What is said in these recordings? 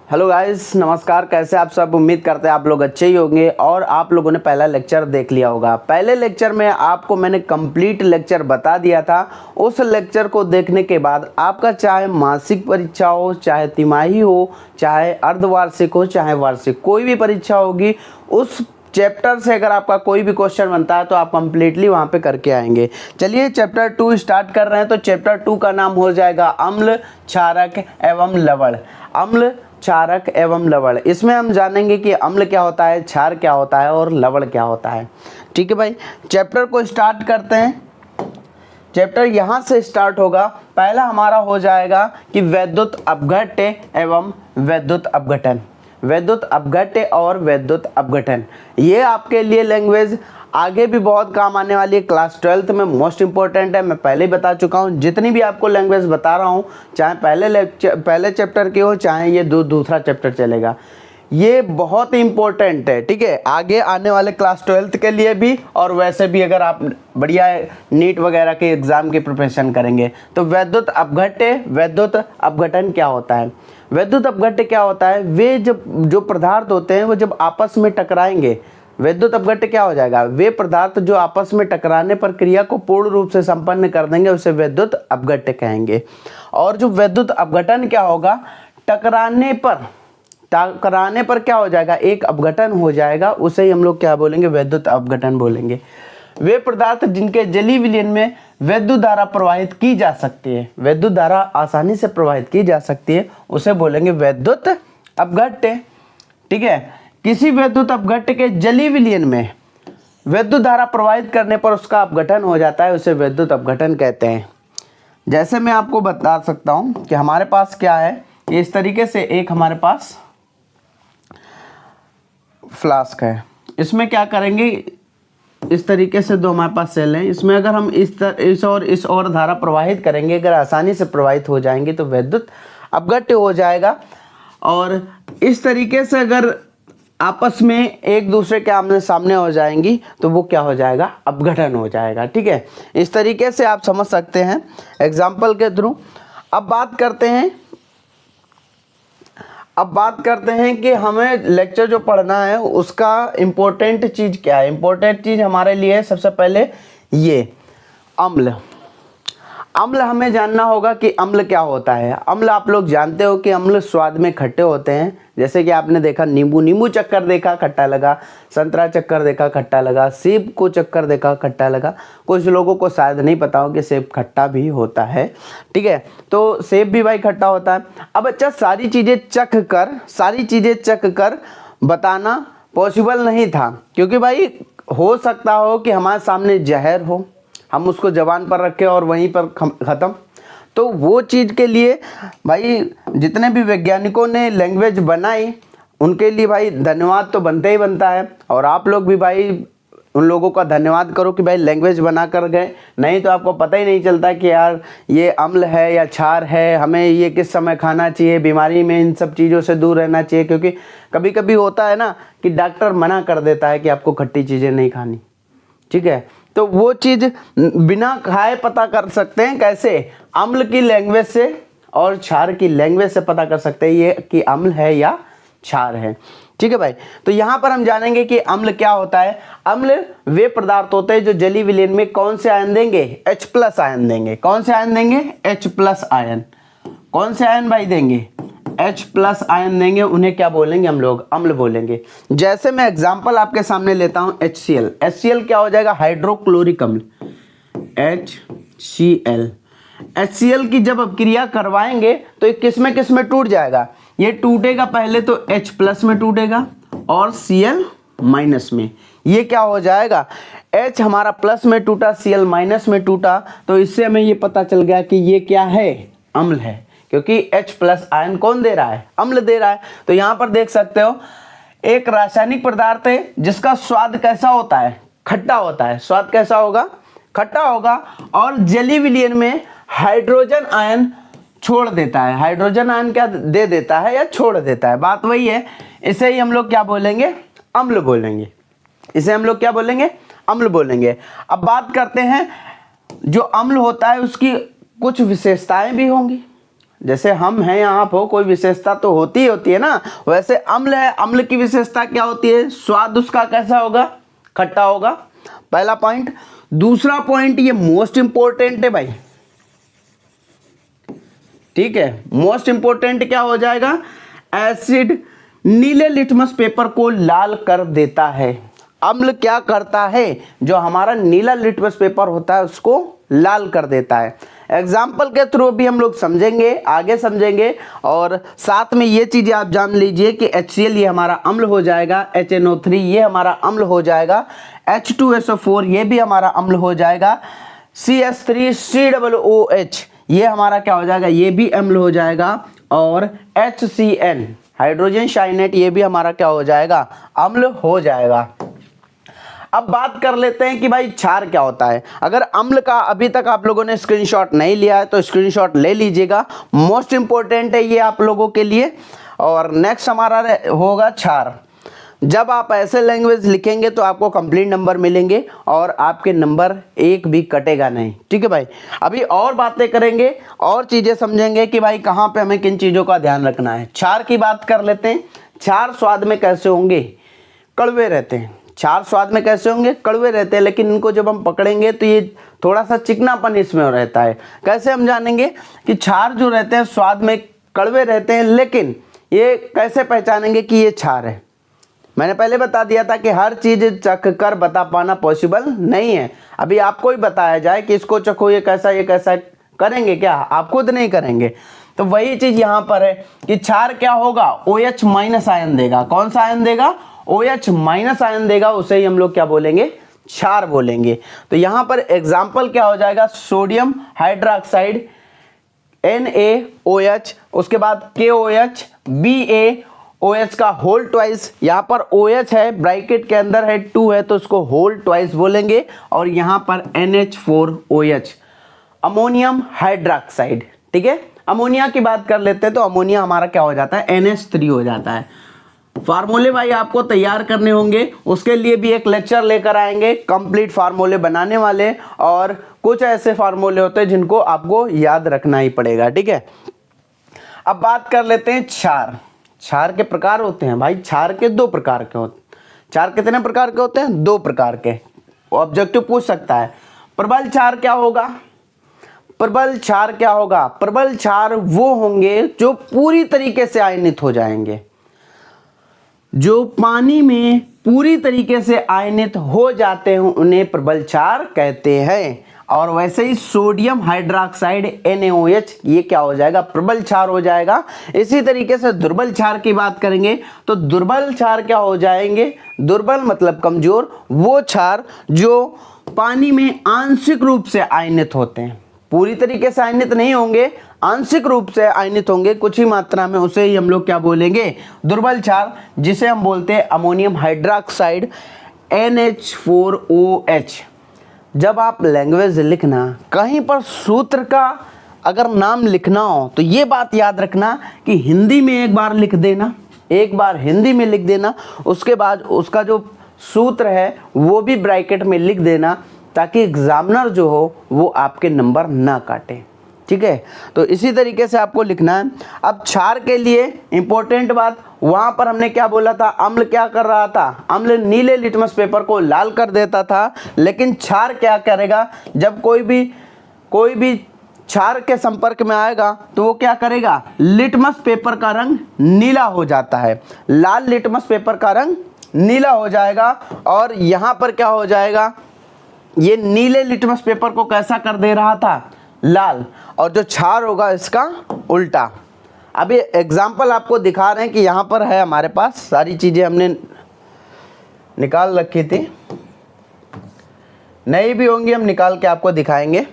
Hello guys, नमस्कार। कैसे आप सब? उम्मीद करते हैं आप लोग अच्छे ही होंगे और आप लोगों ने पहला लेक्चर देख लिया होगा। पहले लेक्चर में आपको मैंने कंप्लीट लेक्चर बता दिया था। उस लेक्चर को देखने के बाद आपका चाहे मासिक परीक्षा हो, चाहे तिमाही हो, चाहे अर्धवार्षिक हो, चाहे वार्षिक, कोई भी परीक्षा होगी, उस चैप्टर से अगर आपका कोई भी क्वेश्चन बनता है तो आप कंप्लीटली वहाँ पे करके आएंगे। चलिए चैप्टर 2 स्टार्ट कर रहे हैं। तो चैप्टर 2 का नाम हो जाएगा अम्ल, क्षारक एवं लवण। अम्ल, क्षारक एवं लवण। इसमें हम जानेंगे कि अम्ल क्या होता है, क्षार क्या होता है और लवण क्या होता है। ठीक है भाई, चैप्टर को स्टार्ट करते हैं। चैप्टर यहाँ से स्टार्ट होगा। पहला हमारा हो जाएगा कि वैद्युत अपघट्य एवं वैद्युत अपघटन। वैद्युत अपघट्य और वैद्युत अपघटन, ये आपके लिए लैंग्वेज आगे भी बहुत काम आने वाली है। क्लास 12th में मोस्ट इंपॉर्टेंट है। मैं पहले ही बता चुका हूँ, जितनी भी आपको लैंग्वेज बता रहा हूँ, चाहे पहले चैप्टर की हो, चाहे ये दूसरा चैप्टर चलेगा, ये बहुत इंपॉर्टेंट है। ठीक है, आगे आने वाले क्लास 12th के लिए भी, और वैसे भी अगर आप बढ़िया नीट वगैरह के एग्ज़ाम की प्रिपरेशन करेंगे। तो वैद्युत अपघट्य, वैद्युत अपघटन क्या होता है? वैद्युत अपघट्य क्या होता है? वे जब जो पदार्थ होते हैं वो जब आपस में टकराएंगे, वैद्युत अपघट्य क्या हो जाएगा? वे पदार्थ जो आपस में टकराने पर क्रिया को पूर्ण रूप से संपन्न कर देंगे, उसे वैद्युत अपघट्य कहेंगे। और जो वैद्युत अपघटन क्या होगा? टकराने पर क्या हो जाएगा? एक अपघटन हो जाएगा, उसे ही हम लोग क्या बोलेंगे? वैद्युत अपघटन बोलेंगे। वे पदार्थ जिनके जलीय विलयन में वैद्युत धारा प्रवाहित की जा सकती है, वैद्युत धारा आसानी से प्रवाहित की जा सकती है, उसे बोलेंगे वैद्युत अपघट्य। ठीक है, किसी वैद्युत अपघट्य के जलीय विलयन में वैद्युत धारा प्रवाहित करने पर उसका अपघटन हो जाता है, उसे वैद्युत अपघटन कहते हैं। जैसे मैं आपको बता सकता हूँ कि हमारे पास क्या है, इस तरीके से एक हमारे पास फ्लास्क है। इसमें क्या करेंगे, इस तरीके से दो हमारे पास सेल हैं। इसमें अगर हम इस और धारा प्रवाहित करेंगे, अगर आसानी से प्रवाहित हो जाएंगे तो वैद्युत अपघट्य हो जाएगा। और इस तरीके से अगर आपस में एक दूसरे के आमने सामने हो जाएंगी तो वो क्या हो जाएगा? अपघटन हो जाएगा। ठीक है, इस तरीके से आप समझ सकते हैं एग्जाम्पल के थ्रू। अब बात करते हैं कि हमें लेक्चर जो पढ़ना है उसका इम्पोर्टेंट चीज़ क्या है। इम्पोर्टेंट चीज़ हमारे लिए सबसे पहले ये अम्ल। अम्ल हमें जानना होगा कि अम्ल क्या होता है। अम्ल, आप लोग जानते हो कि अम्ल स्वाद में खट्टे होते हैं। जैसे कि आपने देखा नींबू चक्कर देखा, खट्टा लगा। संतरा चक्कर देखा, खट्टा लगा। सेब को चक्कर देखा, खट्टा लगा। कुछ लोगों को शायद नहीं पता हो कि सेब खट्टा भी होता है। ठीक है, तो सेब भी भाई खट्टा होता है। अब अच्छा, सारी चीज़ें चख कर बताना पॉसिबल नहीं था, क्योंकि भाई हो सकता हो कि हमारे सामने जहर हो, हम उसको ज़बान पर रखें और वहीं पर ख़त्म। तो वो चीज़ के लिए भाई जितने भी वैज्ञानिकों ने लैंग्वेज बनाई, उनके लिए भाई धन्यवाद तो बनता ही बनता है। और आप लोग भी भाई उन लोगों का धन्यवाद करो कि भाई लैंग्वेज बना कर गए, नहीं तो आपको पता ही नहीं चलता कि यार ये अम्ल है या क्षार है, हमें ये किस समय खाना चाहिए, बीमारी में इन सब चीज़ों से दूर रहना चाहिए। क्योंकि कभी कभी होता है ना कि डॉक्टर मना कर देता है कि आपको खट्टी चीज़ें नहीं खानी। ठीक है, तो वो चीज़ बिना खाए पता कर सकते हैं। कैसे? अम्ल की लैंग्वेज से और क्षार की लैंग्वेज से पता कर सकते हैं ये कि अम्ल है या क्षार है। ठीक है भाई, तो यहाँ पर हम जानेंगे कि अम्ल क्या होता है। अम्ल वे पदार्थ होते हैं जो जलीय विलयन में कौन से आयन देंगे? H+ आयन देंगे। कौन से आयन देंगे? H+ ion. कौन से आयन भाई देंगे? H+ आयन देंगे। उन्हें क्या बोलेंगे हम लोग? अम्ल बोलेंगे। जैसे मैं एग्जांपल आपके सामने लेता हूं, HCl। HCl क्या हो जाएगा? हाइड्रोक्लोरिक अम्ल, HCl। HCl की जब अब क्रिया करवाएंगे तो ये किस में टूट जाएगा? ये टूटेगा पहले तो H+ में टूटेगा और Cl- में। ये क्या हो जाएगा? H हमारा प्लस में टूटा, Cl- में टूटा, तो इससे हमें ये पता चल गया कि ये क्या है? अम्ल है। क्योंकि H+ आयन कौन दे रहा है? अम्ल दे रहा है। तो यहाँ पर देख सकते हो एक रासायनिक पदार्थ है जिसका स्वाद कैसा होता है? खट्टा होता है। स्वाद कैसा होगा? खट्टा होगा। और जलीय विलयन में हाइड्रोजन आयन छोड़ देता है। हाइड्रोजन आयन क्या दे देता है या छोड़ देता है? बात वही है। इसे ही हम लोग क्या बोलेंगे? अम्ल बोलेंगे। इसे हम लोग क्या बोलेंगे? अम्ल बोलेंगे। अब बात करते हैं, जो अम्ल होता है उसकी कुछ विशेषताएं भी होंगी। जैसे हम हैं या आप हो, कोई विशेषता तो होती है ना, वैसे अम्ल है, अम्ल की विशेषता क्या होती है? स्वाद उसका कैसा होगा? खट्टा होगा। पहला पॉइंट। दूसरा पॉइंट, ये मोस्ट इंपॉर्टेंट है भाई, ठीक है, मोस्ट इंपॉर्टेंट क्या हो जाएगा? एसिड नीले लिटमस पेपर को लाल कर देता है। अम्ल क्या करता है? जो हमारा नीला लिटमस पेपर होता है उसको लाल कर देता है। एग्जाम्पल के थ्रू भी हम लोग समझेंगे, आगे समझेंगे, और साथ में ये चीज़ें आप जान लीजिए कि HCl ये हमारा अम्ल हो जाएगा, HNO3 ये हमारा अम्ल हो जाएगा, H2SO4 ये भी हमारा अम्ल हो जाएगा, CS3COOH ये हमारा क्या हो जाएगा? ये भी अम्ल हो जाएगा, और HCN हाइड्रोजन साइनेट ये भी हमारा क्या हो जाएगा? अम्ल हो जाएगा। अब बात कर लेते हैं कि भाई क्षार क्या होता है। अगर अम्ल का अभी तक आप लोगों ने स्क्रीनशॉट नहीं लिया है तो स्क्रीनशॉट ले लीजिएगा, मोस्ट इंपॉर्टेंट है ये आप लोगों के लिए। और नेक्स्ट हमारा होगा क्षार। जब आप ऐसे लैंग्वेज लिखेंगे तो आपको कंप्लीट नंबर मिलेंगे और आपके नंबर एक भी कटेगा नहीं, ठीक है भाई। अभी और बातें करेंगे और चीज़ें समझेंगे कि भाई कहाँ पे हमें किन चीज़ों का ध्यान रखना है। क्षार की बात कर लेते हैं। क्षार स्वाद में कैसे होंगे? कड़वे रहते हैं। क्षार स्वाद में कैसे होंगे? कड़वे रहते हैं, लेकिन इनको जब हम पकड़ेंगे तो ये थोड़ा सा चिकनापन इसमें रहता है। कैसे हम जानेंगे कि क्षार जो रहते हैं स्वाद में कड़वे रहते हैं, लेकिन ये कैसे पहचानेंगे कि ये क्षार है? मैंने पहले बता दिया था कि हर चीज़ चख कर बता पाना पॉसिबल नहीं है। अभी आपको ही बताया जाए कि इसको चखो, ये कैसा करेंगे क्या? आप खुद नहीं करेंगे। तो वही चीज़ यहाँ पर है कि क्षार क्या होगा? OH माइनस आयन देगा। कौन सा आयन देगा? OH माइनस आयन देगा, उसे ही हम लोग क्या बोलेंगे? क्षार बोलेंगे। तो यहाँ पर एग्जाम्पल क्या हो जाएगा? सोडियम हाइड्रोक्साइड NaOH, उसके बाद KOH, BaOH का होल ट्वाइस। यहाँ पर OH है, ब्रैकेट के अंदर है 2 है तो उसको होल ट्वाइस बोलेंगे, और यहाँ पर NH4OH अमोनियम हाइड्रोक्साइड, ठीक है। अमोनिया की बात कर लेते हैं तो अमोनिया हमारा क्या हो जाता है? NH3 हो जाता है। फार्मूले भाई आपको तैयार करने होंगे, उसके लिए भी एक लेक्चर लेकर आएंगे, कंप्लीट फार्मूले बनाने वाले, और कुछ ऐसे फार्मूले होते हैं जिनको आपको याद रखना ही पड़ेगा, ठीक है। अब बात कर लेते हैं क्षार। क्षार के प्रकार होते हैं भाई, क्षार के 2 प्रकार के होते हैं। क्षार कितने प्रकार के होते हैं? 2 प्रकार के। ऑब्जेक्टिव पूछ सकता है प्रबल क्षार क्या होगा? प्रबल क्षार क्या होगा? प्रबल क्षार वो होंगे जो पूरी तरीके से आयनित हो जाएंगे, जो पानी में पूरी तरीके से आयनित हो जाते हैं, उन्हें प्रबल क्षार कहते हैं। और वैसे ही सोडियम हाइड्रोक्साइड NaOH ये क्या हो जाएगा? प्रबल क्षार हो जाएगा। इसी तरीके से दुर्बल क्षार की बात करेंगे तो दुर्बल क्षार क्या हो जाएंगे? दुर्बल मतलब कमजोर, वो क्षार जो पानी में आंशिक रूप से आयनित होते हैं, पूरी तरीके से आयनित नहीं होंगे, आंशिक रूप से आयनित होंगे कुछ ही मात्रा में, उसे ही हम लोग क्या बोलेंगे? दुर्बल क्षार, जिसे हम बोलते हैं अमोनियम हाइड्रोक्साइड NH4OH। जब आप लैंग्वेज लिखना, कहीं पर सूत्र का अगर नाम लिखना हो तो ये बात याद रखना कि हिंदी में एक बार लिख देना, एक बार हिंदी में लिख देना, उसके बाद उसका जो सूत्र है वो भी ब्रैकेट में लिख देना, ताकि एग्जामिनर जो हो वो आपके नंबर ना काटे, ठीक है। तो इसी तरीके से आपको लिखना है। अब क्षार के लिए इंपॉर्टेंट बात, वहां पर हमने क्या बोला था? अम्ल क्या कर रहा था? अम्ल नीले लिटमस पेपर को लाल कर देता था, लेकिन क्षार क्या करेगा? जब कोई भी क्षार के संपर्क में आएगा तो वो क्या करेगा? लिटमस पेपर का रंग नीला हो जाता है, लाल लिटमस पेपर का रंग नीला हो जाएगा, और यहाँ पर क्या हो जाएगा? ये नीले लिटमस पेपर को कैसा कर दे रहा था? लाल। और जो क्षार होगा इसका उल्टा। अभी एग्जाम्पल आपको दिखा रहे हैं कि यहाँ पर है हमारे पास, सारी चीज़ें हमने निकाल रखी थी, नहीं भी होंगी हम निकाल के आपको दिखाएंगे।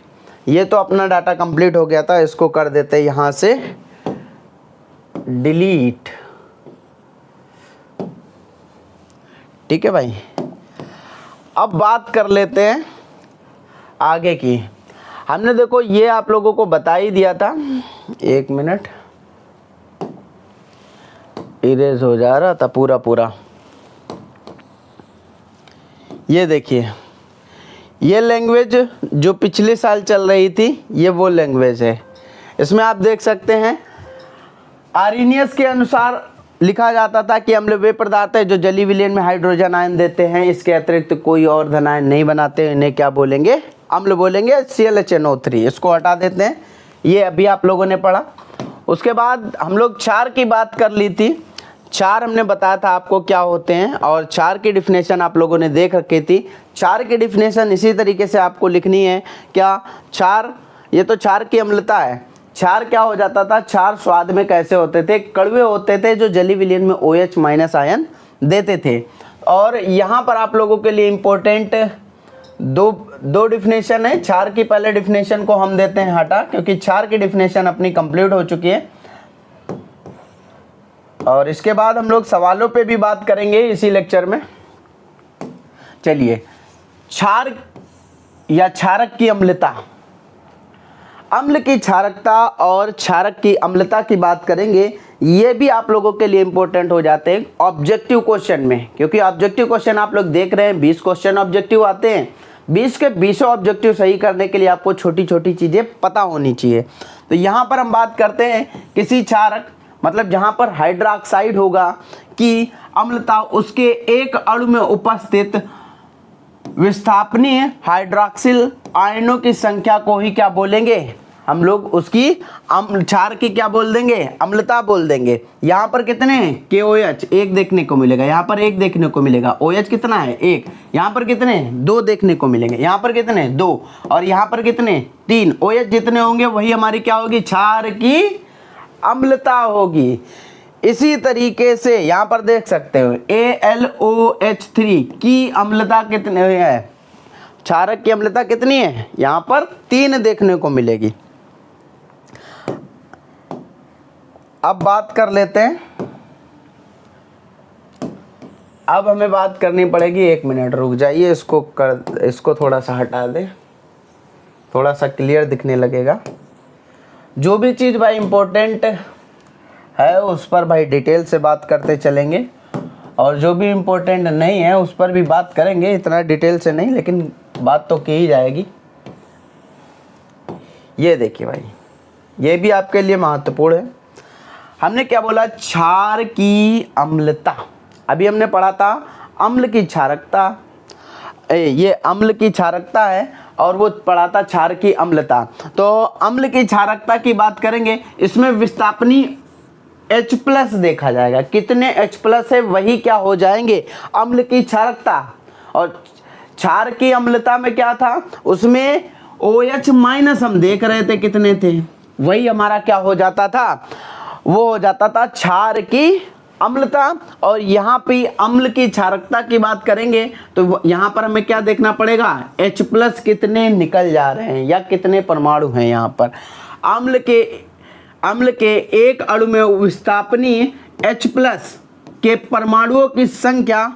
ये तो अपना डाटा कंप्लीट हो गया था, इसको कर देते हैं यहाँ से डिलीट, ठीक है भाई। अब बात कर लेते हैं आगे की। हमने देखो ये आप लोगों को बता ही दिया था, 1 मिनट, इरेज हो जा रहा था पूरा। ये देखिए, ये लैंग्वेज जो पिछले साल चल रही थी, ये वो लैंग्वेज है। इसमें आप देख सकते हैं आर्नियस के अनुसार लिखा जाता था कि अम्ल वे पदार्थ है जो जलीय विलयन में हाइड्रोजन आयन देते हैं, इसके अतिरिक्त कोई और धन आयन नहीं बनाते, इन्हें क्या बोलेंगे? अम्ल बोलेंगे। ClHNO3 इसको हटा देते हैं, ये अभी आप लोगों ने पढ़ा। उसके बाद हम लोग क्षार की बात कर ली थी। क्षार हमने बताया था आपको क्या होते हैं, और क्षार की डिफिनेशन आप लोगों ने देख रखी थी। क्षार की डिफिनेशन इसी तरीके से आपको लिखनी है। क्या क्षार, ये तो क्षार की अम्लता है। क्षार क्या हो जाता था? क्षार स्वाद में कैसे होते थे? कड़वे होते थे, जो जलीय विलयन में OH- आयन देते थे। और यहाँ पर आप लोगों के लिए इम्पोर्टेंट दो डिफिनेशन है। क्षार की पहले डिफिनेशन को हम देते हैं हटा, क्योंकि क्षार की डिफिनेशन अपनी कंप्लीट हो चुकी है। और इसके बाद हम लोग सवालों पे भी बात करेंगे इसी लेक्चर में। चलिए, क्षार या क्षारक की अम्लता, अम्ल की क्षारकता और क्षारक की अम्लता की बात करेंगे। ये भी आप लोगों के लिए इंपॉर्टेंट हो जाते हैं ऑब्जेक्टिव क्वेश्चन में, क्योंकि ऑब्जेक्टिव क्वेश्चन आप लोग देख रहे हैं 20 क्वेश्चन ऑब्जेक्टिव आते हैं। 20 के 20 ऑब्जेक्टिव सही करने के लिए आपको छोटी छोटी चीज़ें पता होनी चाहिए। तो यहाँ पर हम बात करते हैं किसी क्षारक, मतलब जहाँ पर हाइड्रोक्साइड होगा, कि अम्लता उसके एक अणु में उपस्थित विस्थापनीय हाइड्रॉक्सिल आयनों की संख्या को ही क्या बोलेंगे? हम लोग उसकी क्षार की क्या बोल देंगे? अम्लता बोल देंगे। यहाँ पर कितने KOH एक देखने को मिलेगा, यहाँ पर एक देखने को मिलेगा। OH कितना है? एक। यहाँ पर कितने? दो देखने को मिलेंगे। यहाँ पर कितने? दो। और यहाँ पर कितने? तीन। OH जितने होंगे वही हमारी क्या होगी? क्षार की अम्लता होगी। इसी तरीके से यहाँ पर देख सकते हो AlOH3 की अम्लता कितनी है? क्षारक की अम्लता कितनी है? यहाँ पर 3 देखने को मिलेगी। अब बात कर लेते हैं। अब हमें बात करनी पड़ेगी, 1 मिनट रुक जाइए, इसको थोड़ा सा हटा दे, थोड़ा सा क्लियर दिखने लगेगा। जो भी चीज़ भाई इम्पोर्टेंट है उस पर भाई डिटेल से बात करते चलेंगे, और जो भी इम्पोर्टेंट नहीं है उस पर भी बात करेंगे, इतना डिटेल से नहीं, लेकिन बात तो की ही जाएगी। ये देखिए भाई, ये भी आपके लिए महत्वपूर्ण है। हमने क्या बोला? क्षार की अम्लता। अभी हमने पढ़ा था अम्ल की क्षारकता, ये अम्ल की क्षारकता है, और वो पढ़ा था क्षार की अम्लता। तो अम्ल की क्षारकता की बात करेंगे, इसमें विस्थापनी H+ देखा जाएगा। कितने H+ है वही क्या हो जाएंगे? अम्ल की क्षारकता। और क्षार की अम्लता में क्या था? उसमें OH- हम देख रहे थे कितने थे, वही हमारा क्या हो जाता था? वो हो जाता था क्षार की अम्लता। और यहाँ पे अम्ल की क्षारकता की बात करेंगे तो यहाँ पर हमें क्या देखना पड़ेगा? H+ कितने निकल जा रहे हैं या कितने परमाणु हैं। यहाँ पर अम्ल के एक अणु में विस्थापनीय H+ के परमाणुओं की संख्या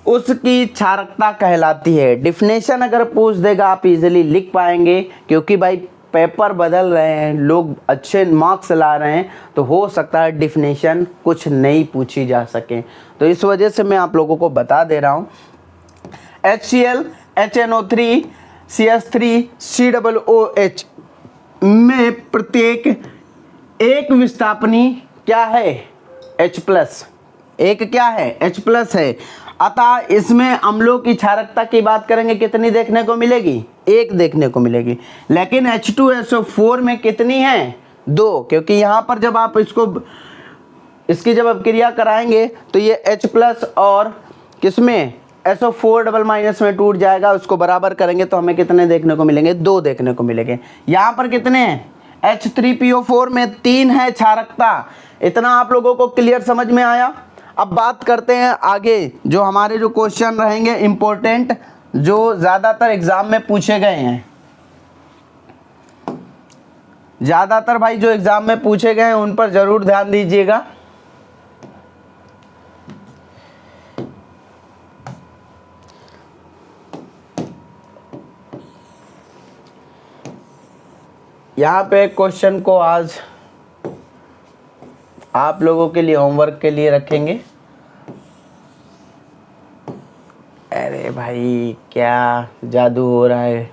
उसकी क्षारकता कहलाती है। डिफिनेशन अगर पूछ देगा आप इजीली लिख पाएंगे, क्योंकि भाई पेपर बदल रहे हैं, लोग अच्छे मार्क्स ला रहे हैं, तो हो सकता है डिफिनेशन कुछ नहीं पूछी जा सके। तो इस वजह से मैं आप लोगों को बता दे रहा हूँ। HCl HNO3 CH3 COOH में प्रत्येक एक विस्थापनी क्या है? H+। एक क्या है? H+ है। अतः इसमें अम्लों की क्षारकता की बात करेंगे, कितनी देखने को मिलेगी? एक देखने को मिलेगी। लेकिन H2SO4 में कितनी है? 2, क्योंकि यहाँ पर जब आप इसकी जब आप क्रिया कराएंगे तो ये H+ और किसमें? SO4 में टूट जाएगा। उसको बराबर करेंगे तो हमें कितने देखने को मिलेंगे? 2 देखने को मिलेंगे। यहाँ पर कितने हैं? H3PO4 में 3 है क्षारकता। इतना आप लोगों को क्लियर समझ में आया? अब बात करते हैं आगे, जो हमारे जो क्वेश्चन रहेंगे इम्पोर्टेंट, जो ज़्यादातर एग्जाम में पूछे गए हैं। ज़्यादातर भाई जो एग्जाम में पूछे गए हैं उन पर ज़रूर ध्यान दीजिएगा। यहाँ पे क्वेश्चन को आज आप लोगों के लिए होमवर्क के लिए रखेंगे। अरे भाई क्या जादू हो रहा है।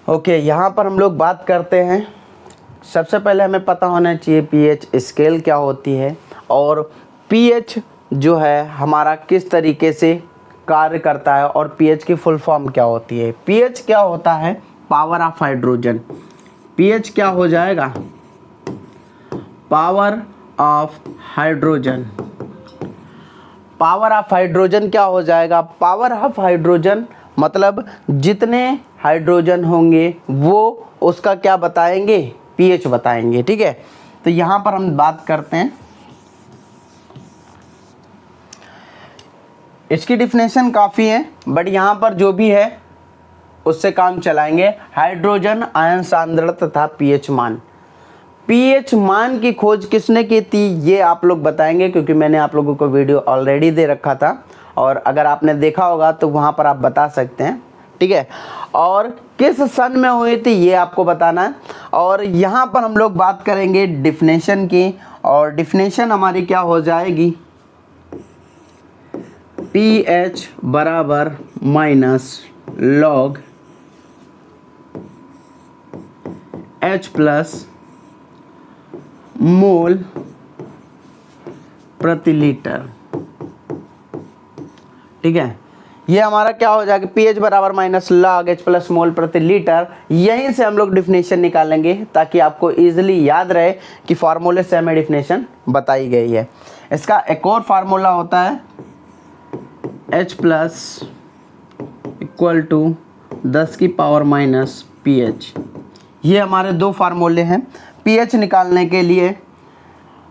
ओके, यहाँ पर हम लोग बात करते हैं। सबसे पहले हमें पता होना चाहिए पीएच स्केल क्या होती है और पीएच जो है हमारा किस तरीके से कार्य करता है और पीएच की फुल फॉर्म क्या होती है। पीएच क्या होता है? Power of hydrogen. पीएच क्या हो जाएगा? Power of hydrogen. Power of hydrogen क्या हो जाएगा? पावर ऑफ हाइड्रोजन मतलब जितने हाइड्रोजन होंगे वो उसका क्या बताएंगे? पीएच बताएंगे। ठीक है, तो यहाँ पर हम बात करते हैं। इसकी डिफिनेशन काफ़ी है बट यहाँ पर जो भी है उससे काम चलाएंगे। हाइड्रोजन आयन सांद्रता तथा पीएच मान। पीएच मान की खोज किसने की थी ये आप लोग बताएंगे, क्योंकि मैंने आप लोगों को वीडियो ऑलरेडी दे रखा था और अगर आपने देखा होगा तो वहाँ पर आप बता सकते हैं। ठीक है, और किस सन में हुई थी ये आपको बताना है। और यहाँ पर हम लोग बात करेंगे डिफिनेशन की, और डिफिनेशन हमारी क्या हो जाएगी? पीएच बराबर माइनस लॉग H प्लस मोल प्रति लीटर। ठीक है, ये हमारा क्या हो जाएगा? पीएच बराबर माइनस लॉग H प्लस मोल प्रति लीटर। यहीं से हम लोग डिफिनेशन निकालेंगे ताकि आपको इजीली याद रहे कि फार्मूले से हमें डिफिनेशन बताई गई है। इसका एक और फार्मूला होता है H प्लस इक्वल टू 10 की पावर माइनस पीएच। ये हमारे दो फार्मूले हैं पीएच निकालने के लिए,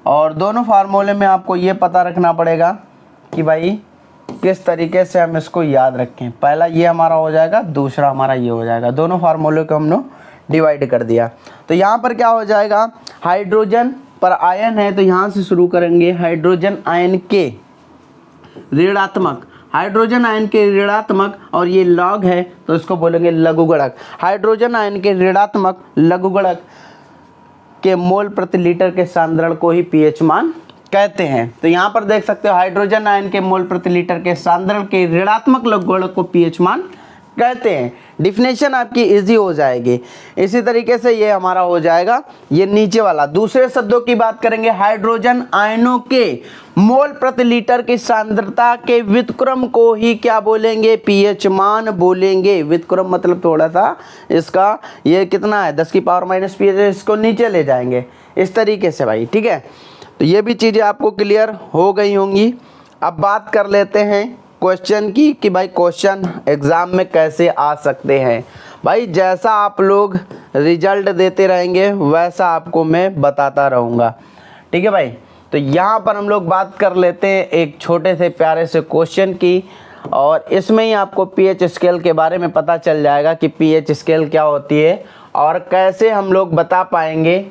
और दोनों फार्मूले में आपको ये पता रखना पड़ेगा कि भाई किस तरीके से हम इसको याद रखें। पहला ये हमारा हो जाएगा, दूसरा हमारा ये हो जाएगा। दोनों फार्मूले को हमने डिवाइड कर दिया। तो यहाँ पर क्या हो जाएगा? हाइड्रोजन पर आयन है तो यहाँ से शुरू करेंगे। हाइड्रोजन आयन के ऋणात्मक, हाइड्रोजन आयन के ऋणात्मक, और ये लॉग है तो इसको बोलेंगे लघुगणक। हाइड्रोजन आयन के ऋणात्मक लघुगणक के मोल प्रति लीटर के सांद्रण को ही पीएच मान कहते हैं। तो यहाँ पर देख सकते हो हाइड्रोजन आयन के मोल प्रति लीटर के सांद्रण के ऋणात्मक लघुगणक को पीएच मान कहते हैं। डिफिनेशन आपकी इजी हो जाएगी। इसी तरीके से ये हमारा हो जाएगा ये नीचे वाला। दूसरे शब्दों की बात करेंगे, हाइड्रोजन आयनों के मोल प्रति लीटर की सांद्रता के व्युत्क्रम को ही क्या बोलेंगे? पीएच मान बोलेंगे। व्युत्क्रम मतलब थोड़ा सा इसका ये कितना है? 10 की पावर माइनस पीएच, इसको नीचे ले जाएंगे इस तरीके से भाई। ठीक है, तो ये भी चीज़ें आपको क्लियर हो गई होंगी। अब बात कर लेते हैं क्वेश्चन की कि भाई क्वेश्चन एग्ज़ाम में कैसे आ सकते हैं। भाई जैसा आप लोग रिजल्ट देते रहेंगे वैसा आपको मैं बताता रहूँगा। ठीक है भाई, तो यहाँ पर हम लोग बात कर लेते हैं एक छोटे से प्यारे से क्वेश्चन की, और इसमें ही आपको पीएच स्केल के बारे में पता चल जाएगा कि पीएच स्केल क्या होती है और कैसे हम लोग बता पाएंगे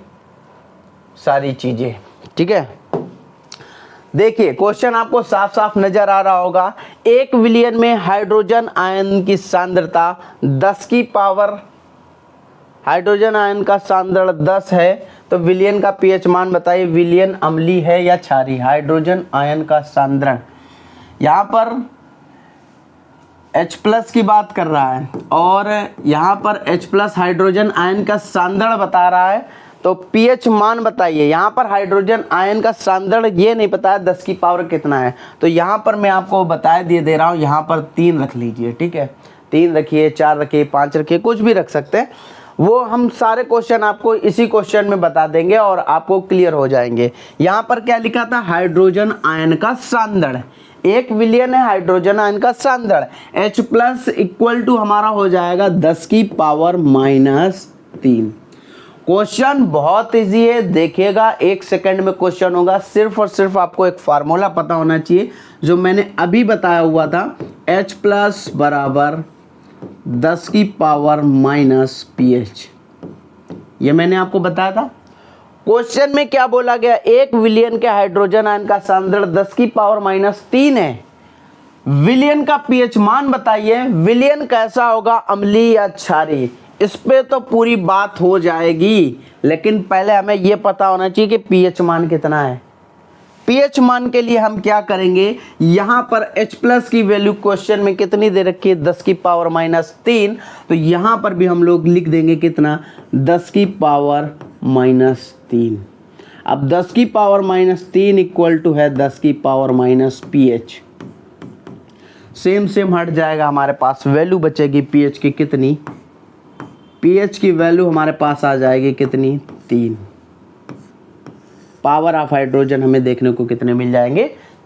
सारी चीज़ें। ठीक है, देखिए क्वेश्चन आपको साफ साफ नजर आ रहा होगा। 1 विलियन में हाइड्रोजन आयन की सांद्रता 10 की पावर, हाइड्रोजन आयन का सांद्रण 10 है तो विलियन का पीएच मान बताइए। विलियन अम्लीय है या क्षारीय? हाइड्रोजन आयन का सांद्रण, यहाँ पर H प्लस की बात कर रहा है और यहाँ पर H प्लस हाइड्रोजन आयन का सांद्रण बता रहा है, तो पीएच मान बताइए। यहाँ पर हाइड्रोजन आयन का सांद्रण ये नहीं पता है 10 की पावर कितना है, तो यहाँ पर मैं आपको बता दिए दे रहा हूँ। यहाँ पर 3 रख लीजिए। ठीक है, 3 रखिए, 4 रखिए, 5 रखिए, कुछ भी रख सकते हैं। वो हम सारे क्वेश्चन आपको इसी क्वेश्चन में बता देंगे और आपको क्लियर हो जाएंगे। यहाँ पर क्या लिखा था? हाइड्रोजन आयन का सांद्रण 1 विलियन है। हाइड्रोजन आयन का सांद्रण H प्लस इक्वल टू हमारा हो जाएगा 10 की पावर माइनस 3। क्वेश्चन बहुत इजी है, देखिएगा 1 सेकंड में क्वेश्चन होगा। सिर्फ और सिर्फ आपको एक फार्मूला पता होना चाहिए जो मैंने अभी बताया हुआ था। H प्लस बराबर 10 की पावर माइनस पीएच, ये मैंने आपको बताया था। क्वेश्चन में क्या बोला गया? 1 विलियन के हाइड्रोजन आयन का सांद्रण 10 की पावर माइनस 3 है। विलियन का पीएच मान बताइए। विलियन कैसा होगा? अम्लीय या क्षारीय? इस पे तो पूरी बात हो जाएगी, लेकिन पहले हमें यह पता होना चाहिए कि पीएच मान कितना है। pH मान के लिए हम क्या करेंगे, यहाँ पर H प्लस की वैल्यू क्वेश्चन में कितनी दे रखी है 10 की पावर -3, तो यहाँ पर भी हम लोग लिख देंगे कितना 10 की पावर -3। अब 10 की पावर -3 इक्वल टू है 10 की पावर -pH। सेम हट जाएगा, हमारे पास वैल्यू बचेगी pH की कितनी, pH की वैल्यू हमारे पास आ जाएगी कितनी 3। पावर ऑफ हाइड्रोजन हमें देखने को कितने मिल जाएंगे,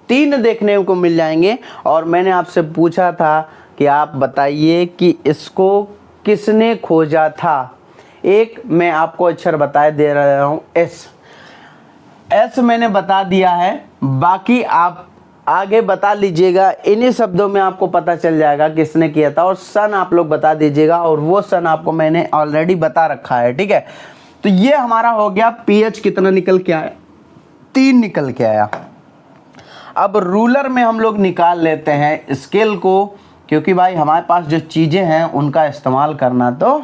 3 देखने को मिल जाएंगे। और मैंने आपसे पूछा था कि आप बताइए कि इसको किसने खोजा था। एक मैं आपको अक्षर बताए दे रहा हूँ एस मैंने बता दिया है, बाकी आप आगे बता लीजिएगा, इन्हीं शब्दों में आपको पता चल जाएगा किसने किया था। और सन आप लोग बता दीजिएगा, और वो सन आपको मैंने ऑलरेडी बता रखा है, ठीक है। तो ये हमारा हो गया pH कितना निकल के आया, 3 निकल के आया। अब रूलर में हम लोग निकाल लेते हैं स्केल को, क्योंकि भाई हमारे पास जो चीज़ें हैं उनका इस्तेमाल करना तो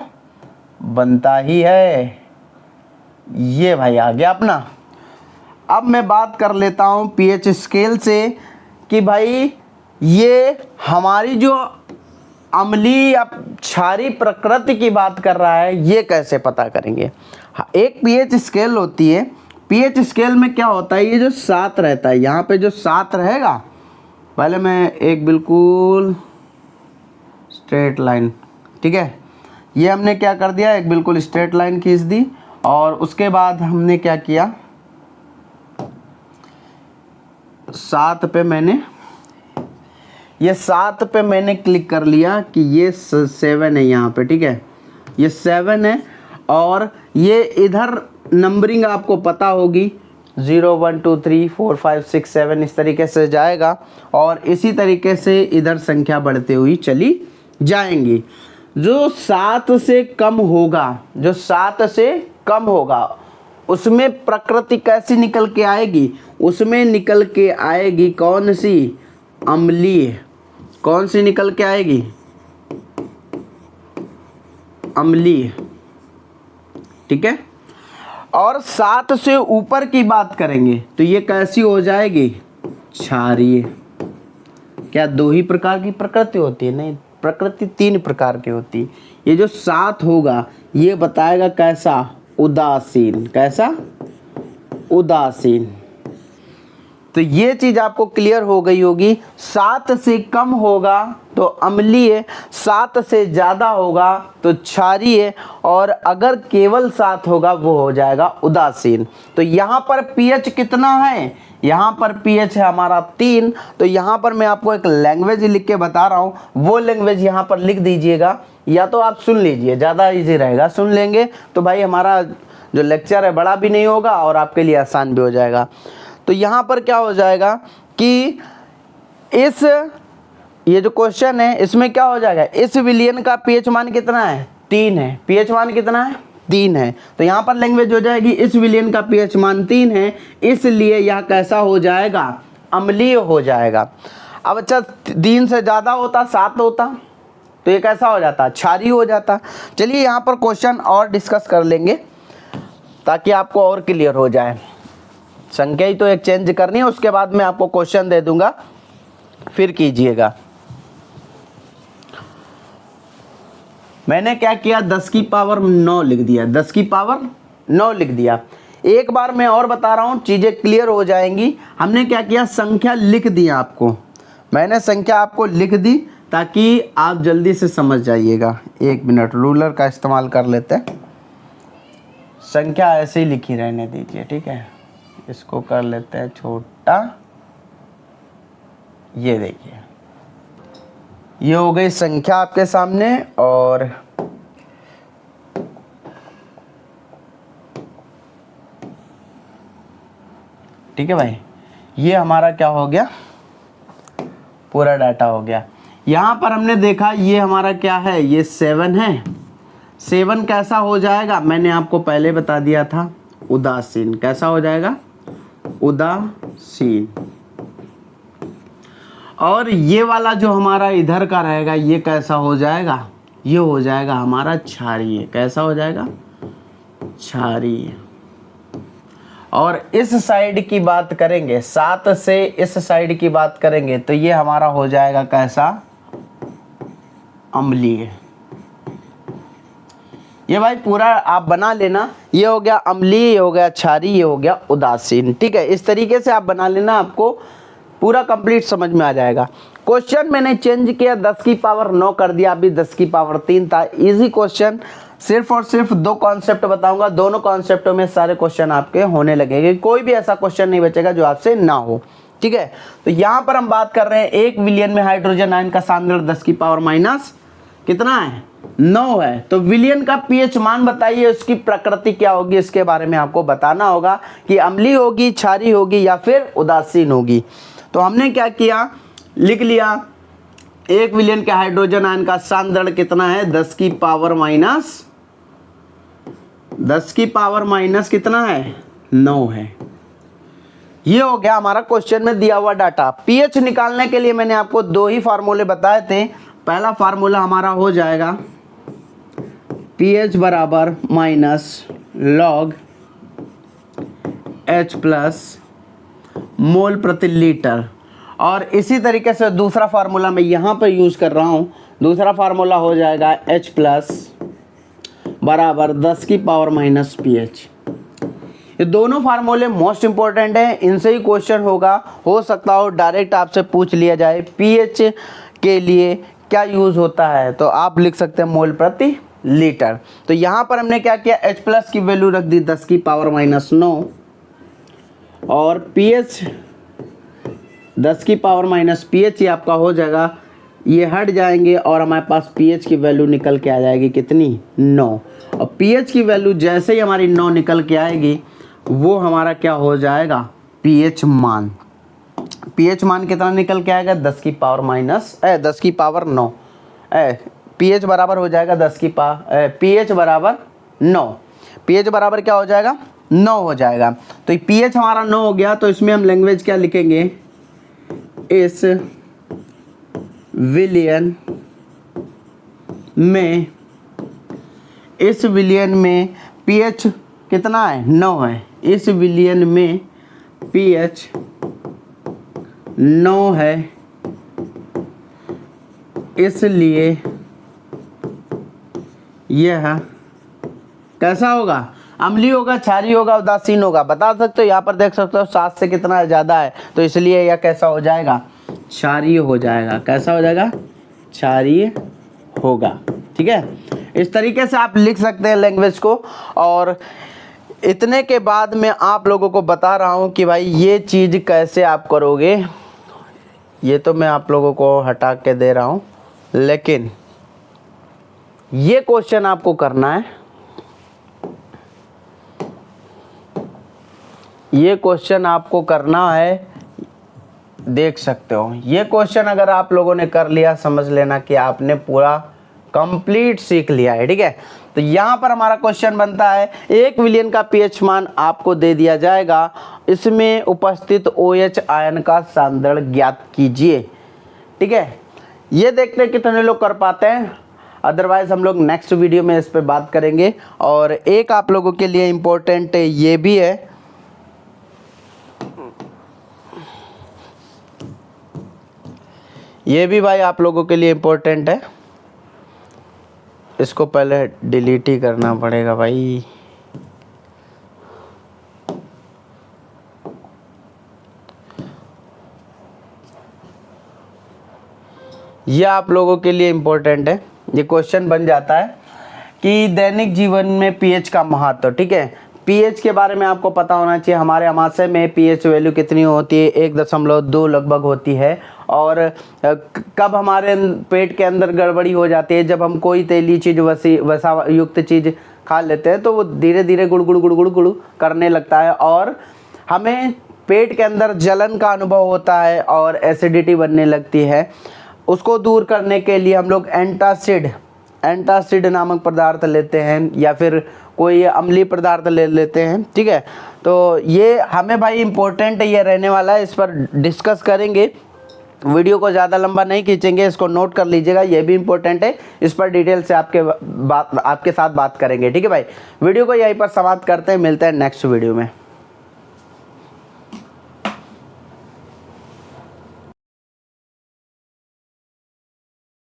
बनता ही है। ये भाई आ गया अपना। अब मैं बात कर लेता हूँ pH स्केल से कि भाई ये हमारी जो अम्लीय या क्षारीय प्रकृति की बात कर रहा है, ये कैसे पता करेंगे। एक pH स्केल होती है, pH स्केल में क्या होता है, ये जो 7 रहता है, यहाँ पे जो 7 रहेगा, पहले मैं एक बिल्कुल स्ट्रेट लाइन, ठीक है, ये हमने क्या कर दिया, एक बिल्कुल स्ट्रेट लाइन खींच दी। और उसके बाद हमने क्या किया, 7 पे मैंने, ये 7 पे मैंने क्लिक कर लिया कि ये 7 है यहाँ पे, ठीक है, ये 7 है। और ये इधर नंबरिंग आपको पता होगी 0 1 2 3 4 5 6 7 इस तरीके से जाएगा, और इसी तरीके से इधर संख्या बढ़ते हुई चली जाएंगी। जो 7 से कम होगा, जो 7 से कम होगा, उसमें प्रकृति कैसी निकल के आएगी, उसमें निकल के आएगी कौन सी, अम्लीय। कौन सी निकल के आएगी, अम्लीय, ठीक है। और 7 से ऊपर की बात करेंगे तो ये कैसी हो जाएगी, क्षारीय। क्या 2 ही प्रकार की प्रकृति होती है, नहीं, प्रकृति 3 प्रकार की होती है। ये जो 7 होगा ये बताएगा कैसा, उदासीन। कैसा, उदासीन। तो ये चीज़ आपको क्लियर हो गई होगी। 7 से कम होगा तो अम्लीय, 7 से ज़्यादा होगा तो क्षारीय, और अगर केवल 7 होगा वो हो जाएगा उदासीन। तो यहाँ पर pH कितना है, यहाँ पर pH है हमारा 3। तो यहाँ पर मैं आपको एक लैंग्वेज लिख के बता रहा हूँ, वो लैंग्वेज यहाँ पर लिख दीजिएगा, या तो आप सुन लीजिए, ज़्यादा इजी रहेगा। सुन लेंगे तो भाई हमारा जो लेक्चर है बड़ा भी नहीं होगा और आपके लिए आसान भी हो जाएगा। तो यहाँ पर क्या हो जाएगा कि इस, ये जो क्वेश्चन है इसमें क्या हो जाएगा, इस विलयन का pH मान कितना है, 3 है। pH मान कितना है, 3 है। तो यहाँ पर लैंग्वेज हो जाएगी, इस विलयन का pH मान 3 है, इसलिए यह कैसा हो जाएगा, अम्लीय हो जाएगा। अब अच्छा 3 से ज़्यादा होता, 7 होता, तो ये कैसा हो जाता, क्षारीय हो जाता। चलिए यहाँ पर क्वेश्चन और डिस्कस कर लेंगे ताकि आपको और क्लियर हो जाए। संख्या ही तो एक चेंज करनी है, उसके बाद मैं आपको क्वेश्चन दे दूंगा, फिर कीजिएगा। मैंने क्या किया, 10 की पावर 9 लिख दिया, 10 की पावर 9 लिख दिया। एक बार मैं और बता रहा हूँ, चीज़ें क्लियर हो जाएंगी। हमने क्या किया, संख्या लिख दी आपको, मैंने संख्या आपको लिख दी ताकि आप जल्दी से समझ जाइएगा। 1 मिनट, रूलर का इस्तेमाल कर लेते हैं। संख्या ऐसे ही लिखी रहने दीजिए, ठीक है। इसको कर लेते हैं छोटा, ये देखिए ये हो गई संख्या आपके सामने। और ठीक है भाई, ये हमारा क्या हो गया, पूरा डाटा हो गया। यहाँ पर हमने देखा ये हमारा क्या है, ये 7 है। 7 कैसा हो जाएगा, मैंने आपको पहले बता दिया था, उदासीन। कैसा हो जाएगा, उदासीन। और ये वाला जो हमारा इधर का रहेगा ये कैसा हो जाएगा, ये हो जाएगा हमारा क्षारीय। कैसा हो जाएगा, क्षारीय। और इस साइड की बात करेंगे, 7 से इस साइड की बात करेंगे तो ये हमारा हो जाएगा कैसा, अम्लीय। ये भाई पूरा आप बना लेना, ये हो गया अम्लीय, ये हो गया क्षारीय, ये हो गया उदासीन। ठीक है, इस तरीके से आप बना लेना, आपको पूरा कंप्लीट समझ में आ जाएगा। क्वेश्चन मैंने चेंज किया, 10 की पावर 9 कर दिया, अभी 10 की पावर 3 था। इजी क्वेश्चन, सिर्फ और सिर्फ 2 कॉन्सेप्ट बताऊंगा, दोनों कॉन्सेप्टों में सारे क्वेश्चन आपके होने लगेंगे, कोई भी ऐसा क्वेश्चन नहीं बचेगा जो आपसे ना हो। ठीक है, तो यहाँ पर हम बात कर रहे हैं 1 विलियन में हाइड्रोजन आयन का सांद्रण 10 की पावर माइनस कितना है, 9 है। तो विलियन का पीएच मान बताइए, उसकी प्रकृति क्या होगी, इसके बारे में आपको बताना होगा कि अम्लीय होगी, क्षारीय होगी या फिर उदासीन होगी। तो हमने क्या किया, लिख लिया 1 विलियन के हाइड्रोजन आयन का सांद्रण कितना है, 10 की पावर माइनस कितना है, 9 है। ये हो गया हमारा क्वेश्चन में दिया हुआ डाटा। पीएच निकालने के लिए मैंने आपको 2 ही फार्मूले बताए थे। पहला फार्मूला हमारा हो जाएगा पीएच बराबर माइनस लॉग H प्लस मोल प्रति लीटर, और इसी तरीके से दूसरा फार्मूला मैं यहाँ पर यूज़ कर रहा हूँ। दूसरा फार्मूला हो जाएगा H प्लस बराबर 10 की पावर माइनस पीएच। ये दोनों फार्मूले मोस्ट इंपॉर्टेंट हैं, इनसे ही क्वेश्चन होगा। हो सकता हो डायरेक्ट आपसे पूछ लिया जाए पीएच के लिए क्या यूज़ होता है, तो आप लिख सकते हैं मोल प्रति लीटर। तो यहाँ पर हमने क्या किया, H प्लस की वैल्यू रख दी 10 की पावर माइनस 9, और पीएच 10 की पावर माइनस पीएच ये आपका हो जाएगा, ये हट जाएंगे और हमारे पास पीएच की वैल्यू निकल के आ जाएगी कितनी, 9। और पीएच की वैल्यू जैसे ही हमारी 9 निकल के आएगी, वो हमारा क्या हो जाएगा, पीएच मान। पीएच मान कितना निकल के आएगा, 10 की पावर 9। पीएच बराबर हो जाएगा 10 की पावर, पीएच बराबर 9। पीएच बराबर क्या हो जाएगा, 9 हो जाएगा। तो पीएच हमारा 9 हो गया, तो इसमें हम लैंग्वेज क्या लिखेंगे, इस विलियन में पीएच कितना है, 9 है। इस विलियन में पीएच 9 है, इसलिए यह कैसा होगा, अम्लीय होगा, क्षारीय होगा, उदासीन होगा। बता सकते हो, यहाँ पर देख सकते हो 7 से कितना ज़्यादा है, तो इसलिए यह कैसा हो जाएगा, क्षारीय हो जाएगा। कैसा हो जाएगा, क्षारीय होगा। ठीक है, इस तरीके से आप लिख सकते हैं लैंग्वेज को। और इतने के बाद मैं आप लोगों को बता रहा हूँ कि भाई ये चीज़ कैसे आप करोगे। ये तो मैं आप लोगों को हटा के दे रहा हूँ, लेकिन ये क्वेश्चन आपको करना है। ये क्वेश्चन आपको करना है, देख सकते हो। ये क्वेश्चन अगर आप लोगों ने कर लिया, समझ लेना कि आपने पूरा कंप्लीट सीख लिया है। ठीक है, तो यहाँ पर हमारा क्वेश्चन बनता है 1 विलियन का पीएच मान आपको दे दिया जाएगा, इसमें उपस्थित OH आयन का सांद्रण ज्ञात कीजिए। ठीक है, ये देखते हैं कितने लोग कर पाते हैं, अदरवाइज हम लोग नेक्स्ट वीडियो में इस पे बात करेंगे। और एक आप लोगों के लिए इम्पोर्टेंट ये भी है, ये भी भाई आप लोगों के लिए इम्पोर्टेंट है। इसको पहले डिलीट ही करना पड़ेगा भाई। ये आप लोगों के लिए इम्पोर्टेंट है। ये क्वेश्चन बन जाता है कि दैनिक जीवन में पीएच का महत्व। ठीक है, पीएच के बारे में आपको पता होना चाहिए। हमारे आमाशय में पीएच वैल्यू कितनी होती है, 1.2 लगभग होती है। और कब हमारे पेट के अंदर गड़बड़ी हो जाती है, जब हम कोई तेली चीज़ वसा युक्त चीज़ खा लेते हैं, तो वो धीरे धीरे गुड़ करने लगता है और हमें पेट के अंदर जलन का अनुभव होता है और एसिडिटी बनने लगती है। उसको दूर करने के लिए हम लोग एंटासिड नामक पदार्थ लेते हैं या फिर कोई अम्लीय पदार्थ ले लेते हैं। ठीक है, तो ये हमें भाई इम्पोर्टेंट ये रहने वाला है, इस पर डिस्कस करेंगे। वीडियो को ज़्यादा लंबा नहीं खींचेंगे, इसको नोट कर लीजिएगा, ये भी इम्पोर्टेंट है। इस पर डिटेल से आपके साथ बात करेंगे। ठीक है भाई, वीडियो को यहीं पर समाप्त करते हैं, मिलते हैं नेक्स्ट वीडियो में।